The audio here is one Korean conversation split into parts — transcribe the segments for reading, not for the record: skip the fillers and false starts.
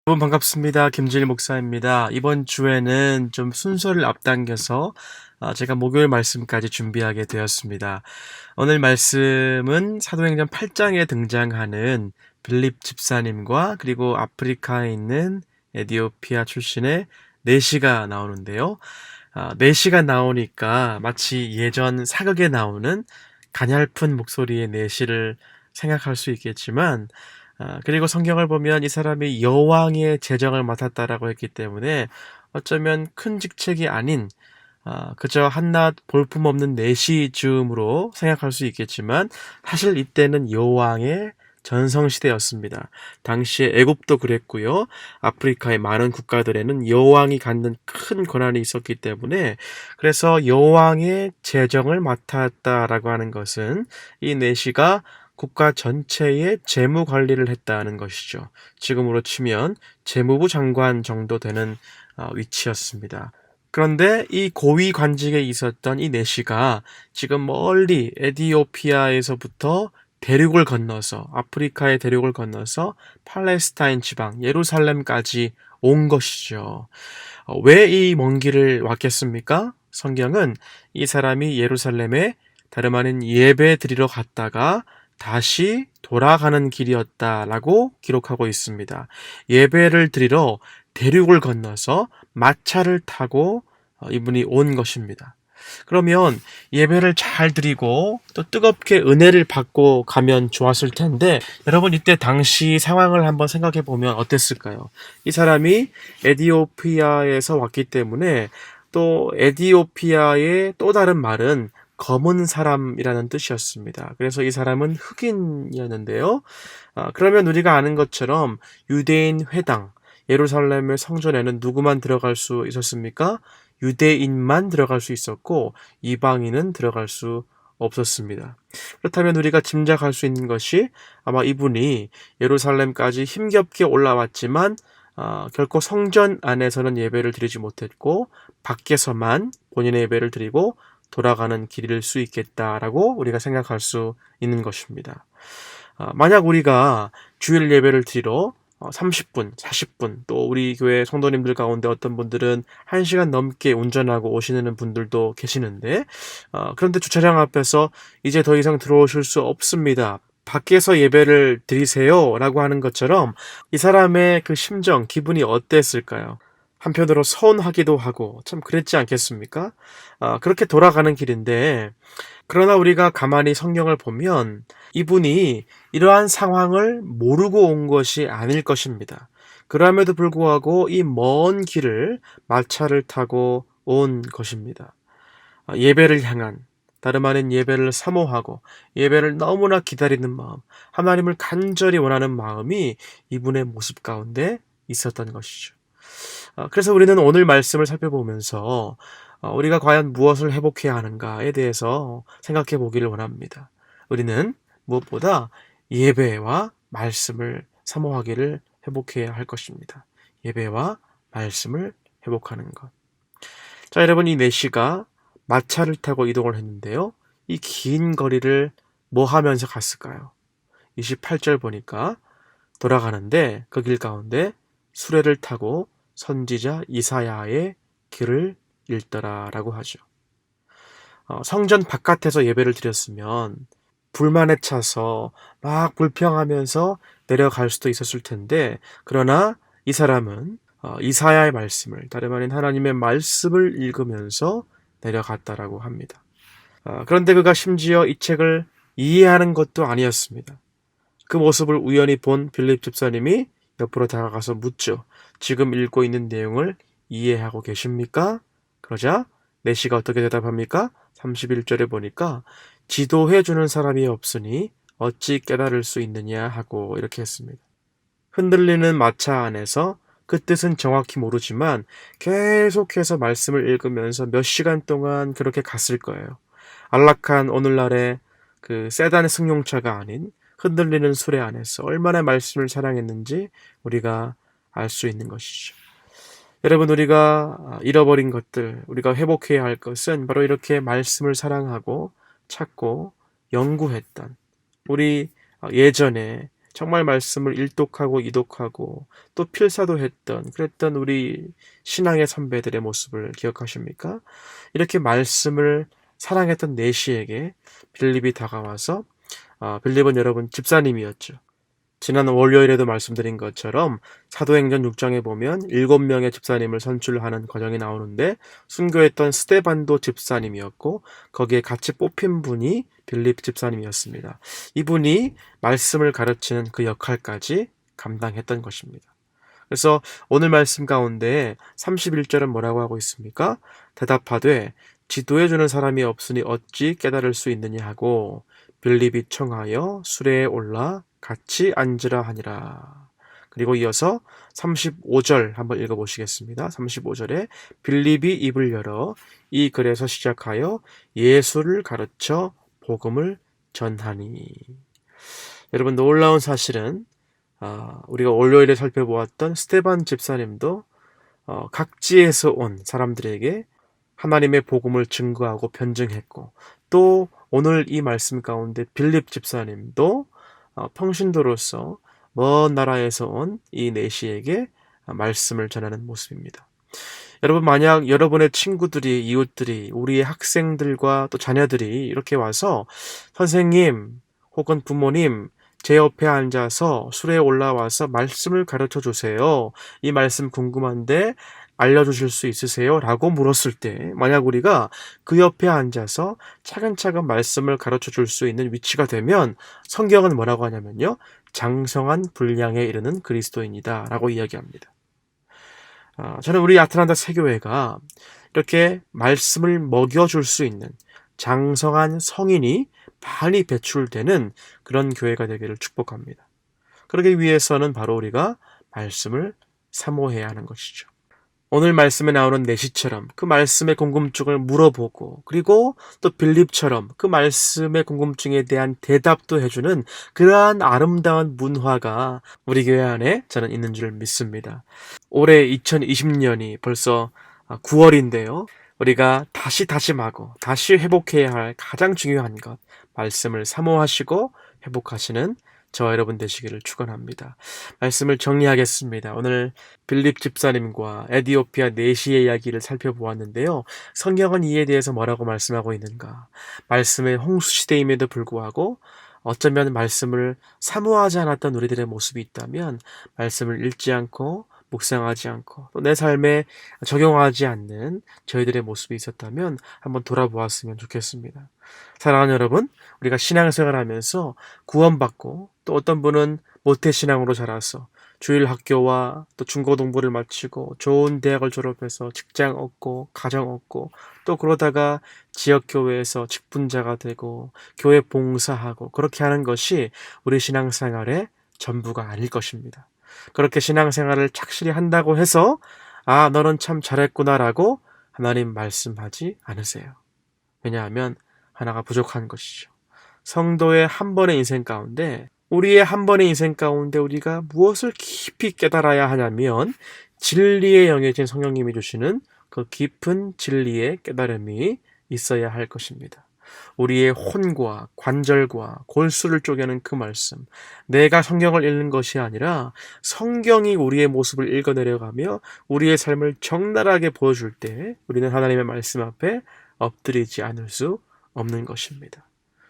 여러분 반갑습니다. 김진일 목사입니다. 이번 주에는 좀 순서를 앞당겨서 제가 목요일 말씀까지 준비하게 되었습니다. 오늘 말씀은 사도행전 8장에 등장하는 빌립 집사님과 그리고 아프리카에 있는 에디오피아 출신의 내시가 나오는데요. 내시가 나오니까 마치 예전 사극에 나오는 가냘픈 목소리의 내시를 생각할 수 있겠지만 그리고 성경을 보면 이 사람이 여왕의 재정을 맡았다라고 했기 때문에 어쩌면 큰 직책이 아닌 그저 한낱 볼품없는 내시 즈음으로 생각할 수 있겠지만 사실 이때는 여왕의 전성시대였습니다. 당시에 애굽도 그랬고요. 아프리카의 많은 국가들에는 여왕이 갖는 큰 권한이 있었기 때문에 그래서 여왕의 재정을 맡았다라고 하는 것은 이 내시가 국가 전체의 재무 관리를 했다는 것이죠. 지금으로 치면 재무부 장관 정도 되는 위치였습니다. 그런데 이 고위 관직에 있었던 이 내시가 지금 멀리 에디오피아에서부터 대륙을 건너서 아프리카의 대륙을 건너서 팔레스타인 지방 예루살렘까지 온 것이죠. 왜 이 먼 길을 왔겠습니까? 성경은 이 사람이 예루살렘에 다름 아닌 예배 드리러 갔다가 다시 돌아가는 길이었다라고 기록하고 있습니다. 예배를 드리러 대륙을 건너서 마차를 타고 이분이 온 것입니다. 그러면 예배를 잘 드리고 또 뜨겁게 은혜를 받고 가면 좋았을 텐데 여러분 이때 당시 상황을 한번 생각해 보면 어땠을까요? 이 사람이 에디오피아에서 왔기 때문에 또 에디오피아의 또 다른 말은 검은 사람이라는 뜻이었습니다. 그래서 이 사람은 흑인이었는데요. 그러면 우리가 아는 것처럼 유대인 회당, 예루살렘의 성전에는 누구만 들어갈 수 있었습니까? 유대인만 들어갈 수 있었고 이방인은 들어갈 수 없었습니다. 그렇다면 우리가 짐작할 수 있는 것이 아마 이분이 예루살렘까지 힘겹게 올라왔지만 결코 성전 안에서는 예배를 드리지 못했고 밖에서만 본인의 예배를 드리고 돌아가는 길일 수 있겠다라고 우리가 생각할 수 있는 것입니다. 만약 우리가 주일 예배를 드리러 30분, 40분, 또 우리 교회 성도님들 가운데 어떤 분들은 1시간 넘게 운전하고 오시는 분들도 계시는데, 그런데 주차장 앞에서 이제 더 이상 들어오실 수 없습니다. 밖에서 예배를 드리세요. 라고 하는 것처럼 이 사람의 그 심정, 기분이 어땠을까요? 한편으로 서운하기도 하고 참 그랬지 않겠습니까? 그렇게 돌아가는 길인데 그러나 우리가 가만히 성경을 보면 이분이 이러한 상황을 모르고 온 것이 아닐 것입니다. 그럼에도 불구하고 이 먼 길을 마차를 타고 온 것입니다. 예배를 향한 다름 아닌 예배를 사모하고 예배를 너무나 기다리는 마음, 하나님을 간절히 원하는 마음이 이분의 모습 가운데 있었던 것이죠. 그래서 우리는 오늘 말씀을 살펴보면서 우리가 과연 무엇을 회복해야 하는가에 대해서 생각해 보기를 원합니다. 우리는 무엇보다 예배와 말씀을 사모하기를 회복해야 할 것입니다. 예배와 말씀을 회복하는 것. 자, 여러분 이 내시가 마차를 타고 이동을 했는데요. 이 긴 거리를 뭐 하면서 갔을까요? 28절 보니까 돌아가는데 그 길 가운데 수레를 타고 선지자 이사야의 길을 읽더라라고 하죠. 성전 바깥에서 예배를 드렸으면 불만에 차서 막 불평하면서 내려갈 수도 있었을 텐데 그러나 이 사람은 이사야의 말씀을 다름 아닌 하나님의 말씀을 읽으면서 내려갔다라고 합니다. 그런데 그가 심지어 이 책을 이해하는 것도 아니었습니다. 그 모습을 우연히 본 빌립 집사님이 옆으로 다가가서 묻죠. 지금 읽고 있는 내용을 이해하고 계십니까? 그러자 내시가 어떻게 대답합니까? 31절에 보니까 지도해 주는 사람이 없으니 어찌 깨달을 수 있느냐 하고 이렇게 했습니다. 흔들리는 마차 안에서 그 뜻은 정확히 모르지만 계속해서 말씀을 읽으면서 몇 시간 동안 그렇게 갔을 거예요. 안락한 오늘날의 그 세단 승용차가 아닌 흔들리는 수레 안에서 얼마나 말씀을 사랑했는지 우리가 알 수 있는 것이죠. 여러분 우리가 잃어버린 것들, 우리가 회복해야 할 것은 바로 이렇게 말씀을 사랑하고 찾고 연구했던 우리 예전에 정말 말씀을 일독하고 이독하고 또 필사도 했던 그랬던 우리 신앙의 선배들의 모습을 기억하십니까? 이렇게 말씀을 사랑했던 내시에게 빌립이 다가와서 빌립은 여러분 집사님이었죠. 지난 월요일에도 말씀드린 것처럼 사도행전 6장에 보면 7명의 집사님을 선출하는 과정이 나오는데 순교했던 스데반도 집사님이었고 거기에 같이 뽑힌 분이 빌립 집사님이었습니다. 이분이 말씀을 가르치는 그 역할까지 감당했던 것입니다. 그래서 오늘 말씀 가운데 31절은 뭐라고 하고 있습니까? 대답하되 지도해주는 사람이 없으니 어찌 깨달을 수 있느냐 하고 빌립이 청하여 수레에 올라 같이 앉으라 하니라. 그리고 이어서 35절 한번 읽어보시겠습니다. 35절에 빌립이 입을 열어 이 글에서 시작하여 예수를 가르쳐 복음을 전하니. 여러분 놀라운 사실은 우리가 월요일에 살펴보았던 스데반 집사님도 각지에서 온 사람들에게 하나님의 복음을 증거하고 변증했고 또 오늘 이 말씀 가운데 빌립 집사님도 평신도로서 먼 나라에서 온 이 내시에게 말씀을 전하는 모습입니다. 여러분 만약 여러분의 친구들이 이웃들이 우리의 학생들과 또 자녀들이 이렇게 와서 선생님 혹은 부모님 제 옆에 앉아서 수레에 올라와서 말씀을 가르쳐 주세요. 이 말씀 궁금한데 알려주실 수 있으세요? 라고 물었을 때 만약 우리가 그 옆에 앉아서 차근차근 말씀을 가르쳐 줄 수 있는 위치가 되면 성경은 뭐라고 하냐면요. 장성한 분량에 이르는 그리스도인이다 라고 이야기합니다. 저는 우리 아틀란타 세교회가 이렇게 말씀을 먹여줄 수 있는 장성한 성인이 많이 배출되는 그런 교회가 되기를 축복합니다. 그러기 위해서는 바로 우리가 말씀을 사모해야 하는 것이죠. 오늘 말씀에 나오는 내시처럼 그 말씀의 궁금증을 물어보고 그리고 또 빌립처럼 그 말씀의 궁금증에 대한 대답도 해주는 그러한 아름다운 문화가 우리 교회 안에 저는 있는 줄 믿습니다. 올해 2020년이 벌써 9월인데요. 우리가 다시 다짐하고 다시 회복해야 할 가장 중요한 것 말씀을 사모하시고 회복하시는 저와 여러분 되시기를 축원합니다. 말씀을 정리하겠습니다. 오늘 빌립 집사님과 에디오피아 내시의 이야기를 살펴보았는데요. 성경은 이에 대해서 뭐라고 말씀하고 있는가? 말씀의 홍수시대임에도 불구하고 어쩌면 말씀을 사모하지 않았던 우리들의 모습이 있다면 말씀을 읽지 않고 묵상하지 않고 또 내 삶에 적용하지 않는 저희들의 모습이 있었다면 한번 돌아보았으면 좋겠습니다. 사랑하는 여러분, 우리가 신앙생활하면서 구원받고 또 어떤 분은 모태신앙으로 자라서 주일 학교와 또 중고등부를 마치고 좋은 대학을 졸업해서 직장 얻고 가정 얻고 또 그러다가 지역교회에서 직분자가 되고 교회 봉사하고 그렇게 하는 것이 우리 신앙생활의 전부가 아닐 것입니다. 그렇게 신앙생활을 착실히 한다고 해서 너는 참 잘했구나라고 하나님 말씀하지 않으세요. 왜냐하면 하나가 부족한 것이죠. 성도의 한 번의 인생 가운데 우리의 한 번의 인생 가운데 우리가 무엇을 깊이 깨달아야 하냐면 진리의 영이신 성령님이 주시는 그 깊은 진리의 깨달음이 있어야 할 것입니다. 우리의 혼과 관절과 골수를 쪼개는 그 말씀, 내가 성경을 읽는 것이 아니라 성경이 우리의 모습을 읽어내려가며 우리의 삶을 적나라하게 보여줄 때 우리는 하나님의 말씀 앞에 엎드리지 않을 수 없는 것입니다.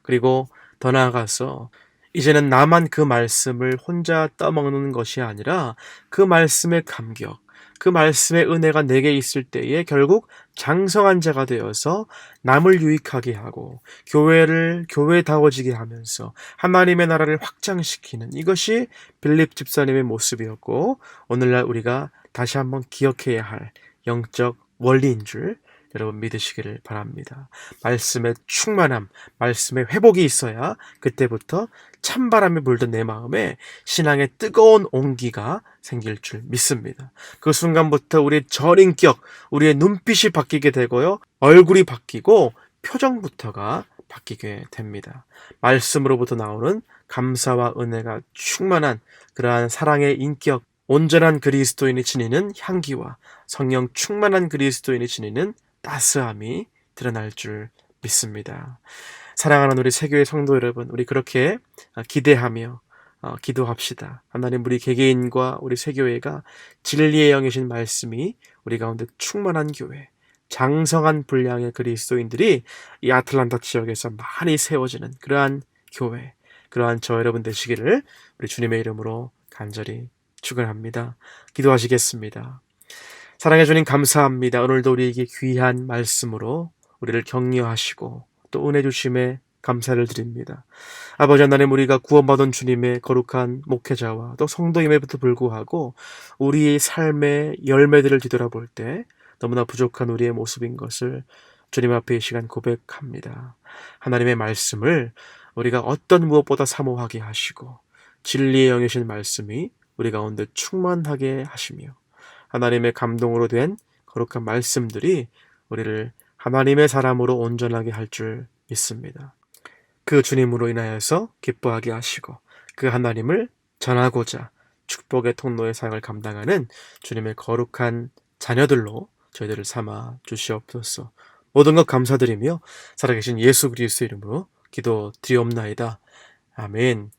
그리고 더 나아가서 이제는 나만 그 말씀을 혼자 떠먹는 것이 아니라 그 말씀의 감격, 그 말씀의 은혜가 내게 있을 때에 결국 장성한 자가 되어서 남을 유익하게 하고 교회를 교회다워지게 하면서 하나님의 나라를 확장시키는 이것이 빌립 집사님의 모습이었고 오늘날 우리가 다시 한번 기억해야 할 영적 원리인 줄 여러분 믿으시기를 바랍니다. 말씀의 충만함, 말씀의 회복이 있어야 그때부터 찬바람이 불던 내 마음에 신앙의 뜨거운 온기가 생길 줄 믿습니다. 그 순간부터 우리의 전인격, 우리의 눈빛이 바뀌게 되고요. 얼굴이 바뀌고 표정부터가 바뀌게 됩니다. 말씀으로부터 나오는 감사와 은혜가 충만한 그러한 사랑의 인격, 온전한 그리스도인이 지니는 향기와 성령 충만한 그리스도인이 지니는 따스함이 드러날 줄 믿습니다. 사랑하는 우리 세교의 성도 여러분, 우리 그렇게 기대하며 기도합시다. 하나님, 우리 개개인과 우리 새교회가 진리의 영이신 말씀이 우리 가운데 충만한 교회, 장성한 분량의 그리스도인들이 이 아틀란타 지역에서 많이 세워지는 그러한 교회, 그러한 저 여러분 되시기를 우리 주님의 이름으로 간절히 축원합니다. 기도하시겠습니다. 사랑해 주님, 감사합니다. 오늘도 우리에게 귀한 말씀으로 우리를 격려하시고 또 은혜 주심에 감사를 드립니다. 아버지 하나님, 우리가 구원받은 주님의 거룩한 목회자와 또 성도임에부터 불구하고 우리의 삶의 열매들을 뒤돌아볼 때 너무나 부족한 우리의 모습인 것을 주님 앞에 이 시간 고백합니다. 하나님의 말씀을 우리가 어떤 무엇보다 사모하게 하시고 진리의 영이신 말씀이 우리 가운데 충만하게 하시며 하나님의 감동으로 된 거룩한 말씀들이 우리를 하나님의 사람으로 온전하게 할 줄 믿습니다. 그 주님으로 인하여서 기뻐하게 하시고 그 하나님을 전하고자 축복의 통로의 사역을 감당하는 주님의 거룩한 자녀들로 저희들을 삼아 주시옵소서. 모든 것 감사드리며 살아계신 예수 그리스도의 이름으로 기도드리옵나이다. 아멘.